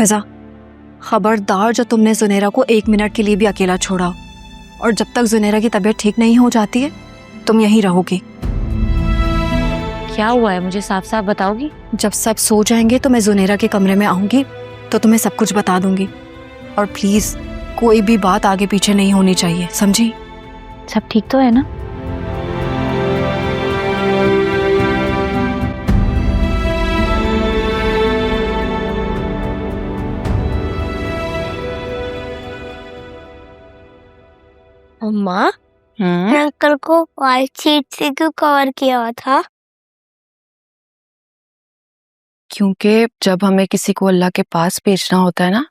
फिजा, खबरदार जब तुमने जुनेरा को 1 मिनट के लिए भी अकेला छोड़ा हो, और जब तक जुनेरा की तबीयत ठीक नहीं हो जाती है तुम यहीं रहोगी। क्या हुआ है, मुझे साफ साफ बताओगी? जब सब सो जाएंगे तो मैं जुनेरा के कमरे में आऊंगी तो तुम्हें सब कुछ बता दूंगी। और प्लीज कोई भी बात आगे पीछे नहीं होनी चाहिए, समझी? सब ठीक तो है ना? अम्मा, अंकल को व्हाइट शीट से क्यों कवर किया हुआ था? क्योंकि जब हमें किसी को अल्लाह के पास भेजना होता है ना,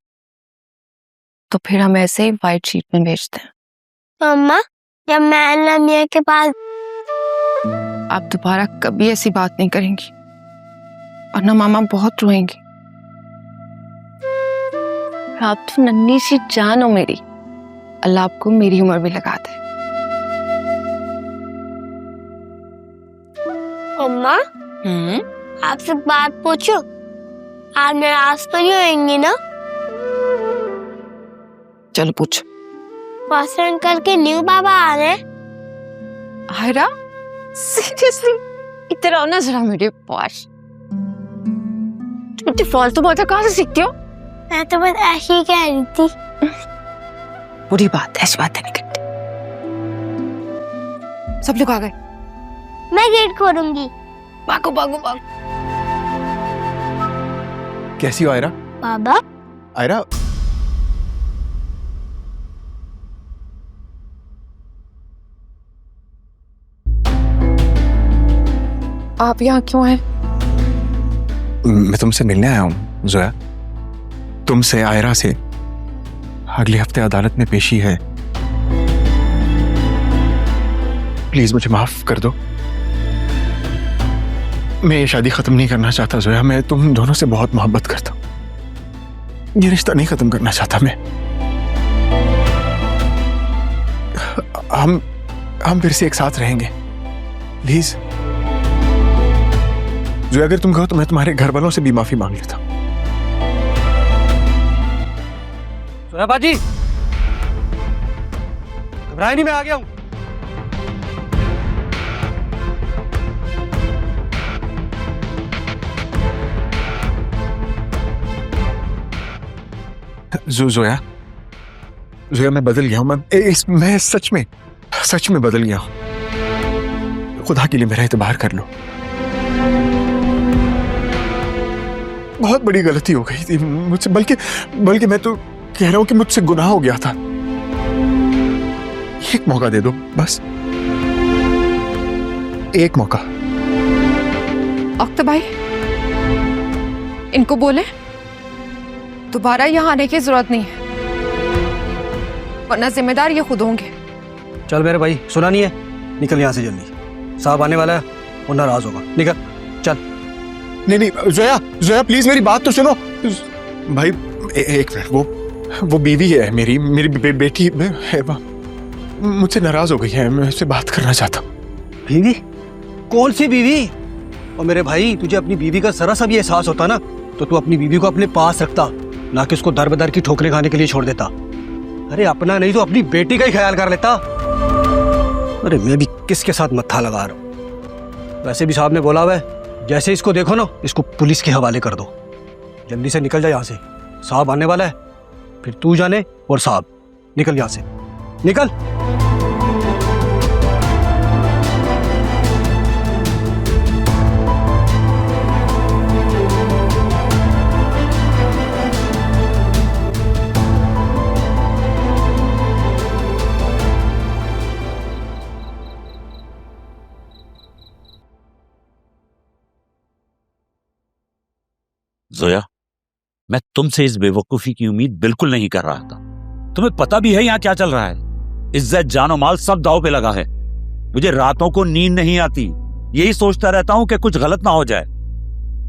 तो फिर हम ऐसे ही व्हाइट शीट में भेजते हैं। अम्मा, जब मैं अल्लाह मियां के पास, आप दोबारा कभी ऐसी बात नहीं करेंगी, वरना मामा बहुत रोएंगी। आप तो नन्ही सी जान हो मेरी, अल्लाह आपको मेरी उम्र भी लगा दे। अम्मा, आपसे बात पूछो? आप नाराज तो नहीं होंगी ना? चलो पूछ। वासर अंकल के न्यू बाबा आ रहे हैं। आयरा, सीरियसली इधर आओ ना जरा मेरे पास। तुम इतनी फालतू बातें कहाँ से सीखती हो? मैं तो बस ऐसे ही कह रही थी। बुरी बात है, ऐसी बातें नहीं करती। सब लोग आ गए। मैं गेट खोलूंगी। भागो भागो भागो। कैसी हो आयरा? बाबा, आयरा, आप यहाँ क्यों हैं? मैं तुमसे मिलने आया हूँ जोया। तुमसे, आयरा से अगले हफ्ते अदालत में पेशी है। प्लीज मुझे माफ कर दो। मैं ये शादी खत्म नहीं करना चाहता जोया। मैं तुम दोनों से बहुत मोहब्बत करता हूँ। ये रिश्ता नहीं खत्म करना चाहता मैं। हम फिर से एक साथ रहेंगे, प्लीज। जो अगर तुम कहो तो मैं तुम्हारे घर वालों से भी माफी मांग लेता हूं। सोया बाजी, घबराए नहीं, मैं आ गया हूं। जोया, मैं बदल गया हूं। मैं सच में बदल गया हूं। खुदा के लिए मेरा एतबार कर लो। बहुत बड़ी गलती हो गई थी मुझसे, बल्कि मैं तो कह रहा हूं कि मुझसे गुनाह हो गया था। एक मौका दे दो, बस एक मौका। अख्तर भाई, इनको बोले दोबारा यहाँ आने की जरूरत नहीं है, वरना जिम्मेदार ये खुद होंगे। चल मेरे भाई, सुना नहीं है? निकल यहाँ से जल्दी, साहब आने वाला है, वो नाराज होगा। निकल, चल। नहीं, जोया प्लीज मेरी बात तो सुनो। भाई एक मिनट, वो बीवी है मेरी बेटी है, मुझसे नाराज हो गई है। मैं उससे बात करना चाहता हूँ। बीवी? कौन सी बीवी? और मेरे भाई, तुझे अपनी बीवी का जरा सा भी एहसास होता ना, तो तू अपनी बीवी को अपने पास रखता, ना कि उसको दर बदर की ठोकरें खाने के लिए छोड़ देता। अरे अपना नहीं तो अपनी बेटी का ही ख्याल कर लेता। अरे मैं भी किसके साथ मत्था लगा रहा हूँ। वैसे भी साहब ने बोला हुआ है, जैसे इसको देखो ना, इसको पुलिस के हवाले कर दो। जल्दी से निकल जा यहाँ से, साहब आने वाला है। फिर तू जाने और साहब। निकल यहाँ से, निकल। जोया, मैं तुमसे इस बेवकूफी की उम्मीद बिल्कुल नहीं कर रहा था। तुम्हें पता भी है यहाँ क्या चल रहा है। इज्जत, जानो माल सब दांव पे लगा है। मुझे रातों को नींद नहीं आती, यही सोचता रहता हूँ कि कुछ गलत ना हो जाए।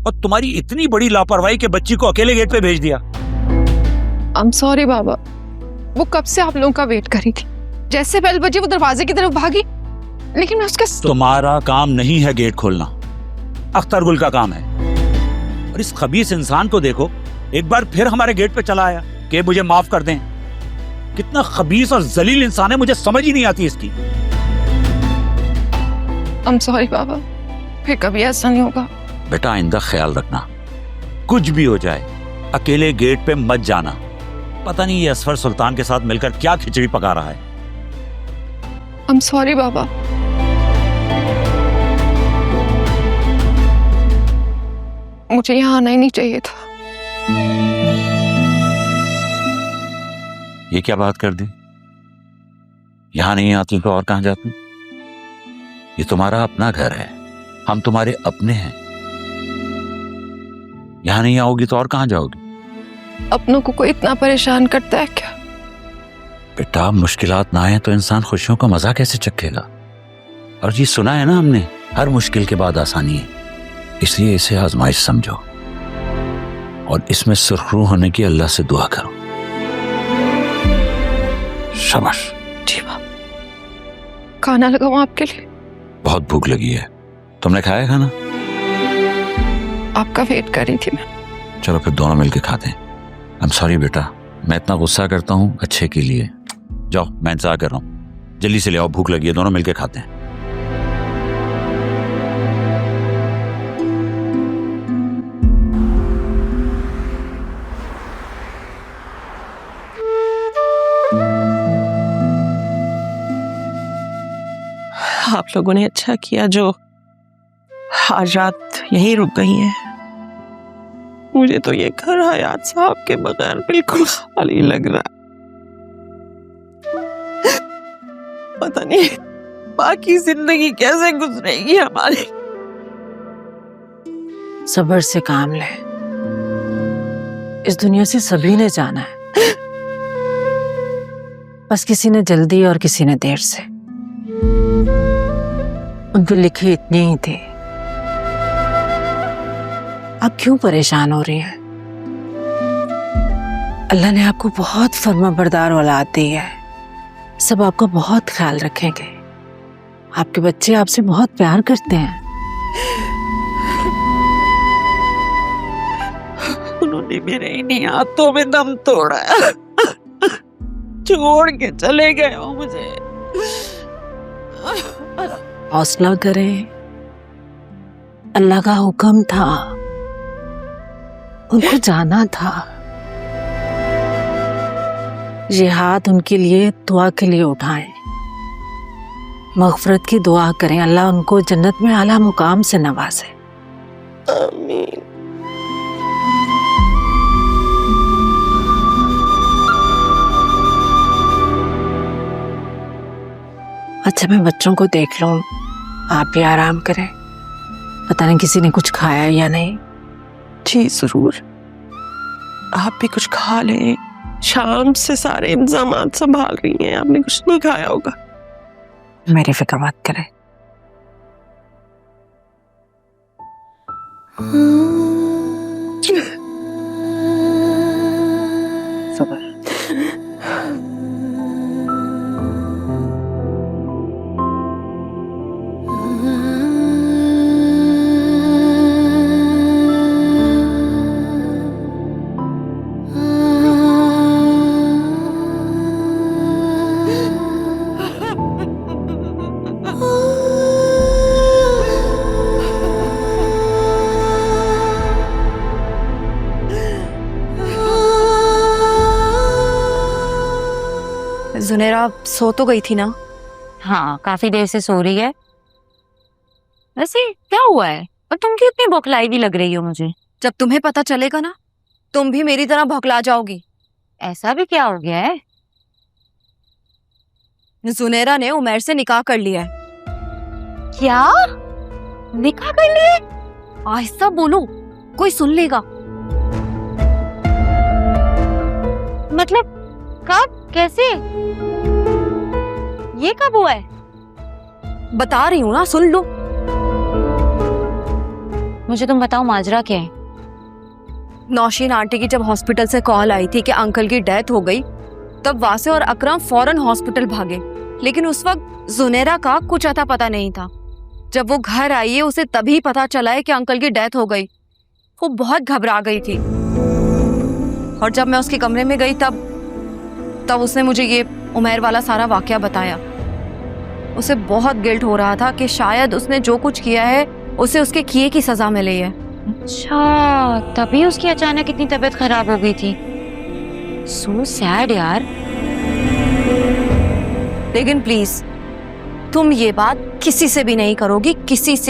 और तुम्हारी इतनी बड़ी लापरवाही के बच्ची को अकेले गेट पे भेज दिया। I'm sorry बाबा, वो कब से आप लोगों का वेट कर रही थी। जैसे बेल बजी वो दरवाजे की तरफ भागी, लेकिन मैं उसका तुम्हारा काम नहीं है गेट खोलना, अख्तर गुल का काम है। और इस खबीस इंसान को देखो, एक बार फिर हमारे गेट पे चला आया कि मुझे माफ कर दें। कितना खबीस और जलील इंसान है, मुझे समझ ही नहीं आती इसकी। I'm sorry बाबा, फिर कभी ऐसा नहीं होगा। बेटा आइंदा ख्याल रखना, कुछ भी हो जाए अकेले गेट पे मत जाना। पता नहीं ये असफर सुल्तान के साथ मिलकर क्या खिचड़ी पका रहा है। I'm sorry बाबा। मुझे यहाँ आना ही नहीं चाहिए था। ये क्या बात कर दी? यहां नहीं आती तो और कहां जाती? ये तुम्हारा अपना घर है, हम तुम्हारे अपने हैं। यहां नहीं आओगी तो और कहां जाओगी? अपनों को कोई इतना परेशान करता है क्या? बेटा मुश्किलात ना आए तो इंसान खुशियों का मजा कैसे चखेगा? और ये सुना है ना हमने, हर मुश्किल के बाद आसानी है। इसलिए इसे आजमाइश समझो और इसमें सुरखरू होने की अल्लाह से दुआ करो। शाबाश। जी बाबा। खाना लगाऊं आपके लिए? बहुत भूख लगी है, तुमने खाया खाना? आपका वेट कर रही थी मैं। चलो फिर दोनों मिलके खाते हैं। आई एम सॉरी बेटा, मैं इतना गुस्सा करता हूँ अच्छे के लिए। जाओ मैं इंतजार कर रहा हूँ, जल्दी से ले आओ, भूख लगी है, दोनों मिलके खाते हैं। आप लोगों ने अच्छा किया जो आज रात यहीं रुक गई हैं। मुझे तो ये घर हयात साहब के बगैर बिल्कुल खाली लग रहा है। पता नहीं बाकी जिंदगी कैसे गुजरेगी हमारी। सब्र से काम ले, इस दुनिया से सभी ने जाना है, बस किसी ने जल्दी और किसी ने देर से। उन पे लिखे इतने ही थे। आप क्यों परेशान हो रही हैं? अल्लाह ने आपको बहुत फर्माबरदार औलाद दी है, सब आपका बहुत ख्याल रखेंगे। आपके बच्चे आपसे बहुत प्यार करते हैं। उन्होंने मेरे इन्हीं हाथों में दम तोड़ा, छोड़ के चले गए हो मुझे। हौसला करें, अल्लाह का हुक्म था, उनको जाना था। ये हाथ उनके लिए दुआ के लिए उठाएं, मग़फ़िरत की दुआ करें, अल्लाह उनको जन्नत में आला मुकाम से नवाजे। आमीन। अच्छा मैं बच्चों को देख लूं, आप भी आराम करें। पता नहीं किसी ने कुछ खाया या नहीं। जी जरूर, आप भी कुछ खा लें। शाम से सारे इंतजाम संभाल रही हैं, आपने कुछ नहीं खाया होगा। मेरी फिक्र मत करें। सब्र। जुनेरा सो तो गई थी ना? हाँ काफी देर से सो रही है। वैसे क्या हुआ है और तुम क्यों इतनी बौखलाई भी लग रही हो मुझे? जब तुम्हें पता चलेगा ना, तुम भी मेरी तरह भौखला जाओगी। ऐसा भी क्या हो गया है? जुनेरा ने उमैर से निकाह कर लिया है। क्या? निकाह कर लिए? आहिस्ता बोलो, कोई सुन लेगा। मतलब कब, कैसे, ये कब हुआ है? बता रही हूँ ना, सुन लो। मुझे तुम बताओ माजरा क्या है? नौशीन आंटी की जब हॉस्पिटल से कॉल आई थी कि अंकल की डेथ हो गई, तब वासे और अकरम फौरन हॉस्पिटल भागे। लेकिन उस वक्त जुनेरा का कुछ अता पता नहीं था। जब वो घर आई है, उसे तभी पता चला है कि अंकल की डेथ हो गई। वो बहुत घबरा गई थी। और जब मैं उसके कमरे में गई तब उसने मुझे ये उमैर वाला सारा वाकया बताया। उसे बहुत गिल्ट हो रहा था कि शायद उसने जो कुछ किया है उसे उसके किए की सजा मिली है। अच्छा, तभी उसकी अचानक इतनी तबीयत खराब हो गई थी। सो सैड यार। लेकिन प्लीज तुम ये बात किसी से भी नहीं करोगी, किसी से